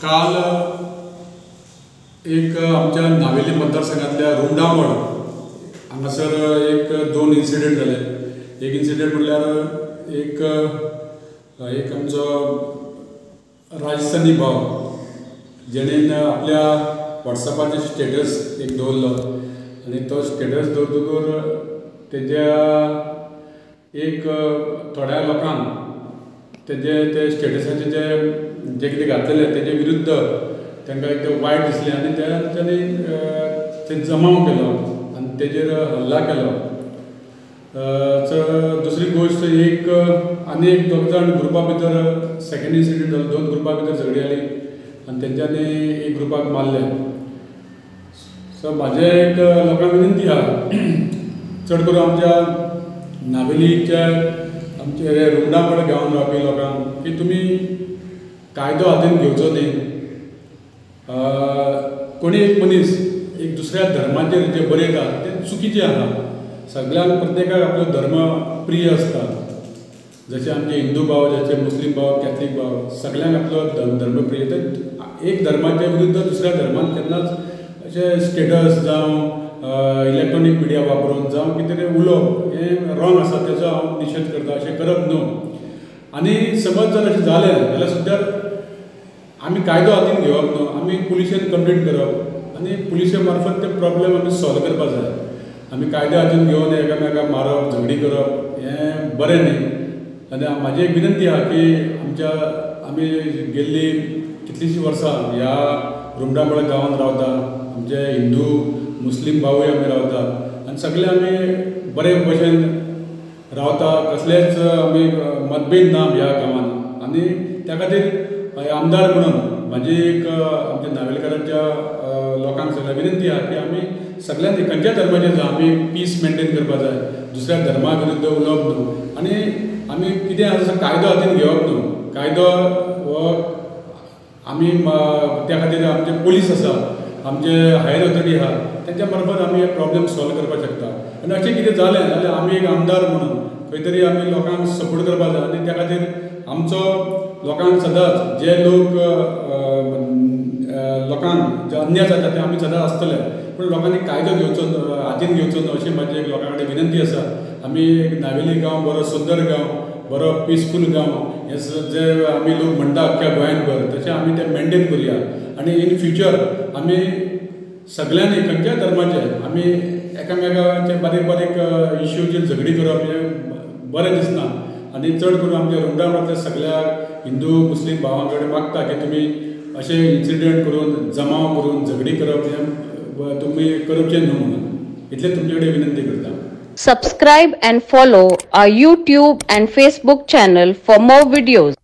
काल एक आमच्या नावेली मतदारसंघातल्या रुमडामोळ हांगासर एक दोन इन्सिडेंट जाले. एक इन्सिडेंट म्हणल्यार एक आमचो राजस्थानी भाव जेणेन आपल्या वॉट्सॅपाचेर स्टेटस एक दवरलो आनी तो स्टेटस दवरतकूर तेज्या एक थोड्या लोकांक ते स्टेटसाचे जे कितें घातलेले तेजे विरुद्ध तांकां एक वायट दिसलें आनी तांणी ते जमाव केलो आनी तेजेर हल्ला केलो. दुसरी गोश्ट आनी एक दोग जाण ग्रुपा भितर सेकेंड इन्सिडेंट जालो. दोन ग्रुपा भितर झगडी जाली आनी तेंच्यांनी एक ग्रुपाक मारले. सो म्हाजे एक लोकांक विनंती आहा चड करून आमच्या नावेलीच्या आमचे रुमडामोळ गांवांत रावपी लोकांक की तुमी कायदो हातीन घेवचो न्ही. कोणी एक मनीस एक दुसऱ्या धर्माचेर जे बरयता तें चुकीचें आहा. सगळ्यांक प्रत्येकाक आपलो धर्म प्रिय आसता. जशे आमचे हिंदू भाव, जशे मुस्लीम भाव, कॅथलीक भाव, सगळ्यांक आपलो धर्म प्रिय. तर एक धर्माच्या विरुद्ध दुसऱ्या धर्मान केन्नाच अशें स्टेटस जावं इलेक्ट्रॉनीक मिडिया वापरून जावं कितें तें उलोवप हें रॉंग आसा, तेजो हांव निशेध करता. अशें करप न्हू. आनी समज जर अशें जालें जाल्यार सुद्दां आमी कायदो हातीन घेवप न्हू. आमी पुलिशेन कंप्लेन करप आनी पुलिशे मार्फत ते प्रॉब्लेम आमी सॉल्व करपा जाय. आमी कायदो हातीन घेवन एकामेकाक मारप, झगडी करप हें बरें न्ही. आनी म्हाजी एक विनंती आहा की आमी गेल्ली कितलींशीं वर्सां ह्या रुमडामोळ गांवांत रावता. आमचे हिंदू मुस्लीम भावूय आमी रावता आनी सगळे आमी बरे भशेन रावता. कसलेच आमी मतभेद ना ह्या गांवांत. आनी त्या खातीर आमदार म्हणून म्हाजी एक आमच्या नावेलकारांच्या लोकांक सगळ्यांक विनंती आहा की आमी सगळ्यांनी खंयच्या धर्माचेर आमी पीस मेंटेन करपा जाय. दुसऱ्या धर्मा विरुद्ध उलोवप न्हू. आनी आमी कितें आसा कायदो हातीन घेवप न्हू. कायदो हो आमी त्या खातीर आमचे पुलीस आसा, आमचे हायर ऑथॉरिटी आहा, तेंच्या मार्फत आमी हे प्रॉब्लेम सॉल्व करपाक शकता. आनी अशें कितें जालें जाल्यार आमी एक आमदार म्हणून खंय तरी आमी लोकांक सपोर्ट करपा जाय. आनी त्या खातीर आमचो लोकांक सदांच जे लोक लोकांक जे अन्याय जाता ते आमी सदांच आसतले. पूण लोकांनी कायदो घेवचो हातीन घेवचो न्हू अशी म्हाजी एक लोकां कडेन विनंती आसा. आमी एक नावेली गांव बरो सुंदर गांव, बरो पिसफूल गांव हे जे आमी लोक म्हणटा अख्ख्या गोंयांतभर तशें आमी तें मेंटेन करुया. आनी इन फ्युचर आमी सगळ्यांनी खंयच्याय धर्माचे आमी एकामेकांचे बारीक बारीक इश्यूचेर झगडी करप हें बरें दिसना. आनी चड करून आमच्या रुमडामोळांतल्या सगळ्या हिंदू मुस्लीम भावां कडेन मागता की तुमी अशें इन्सिडेंट करून जमाव करून झगडी करप हें तुमी करचें न्हू म्हणून इतलें तुमचे कडेन विनंती करता. Subscribe and follow our YouTube and Facebook channel for more videos.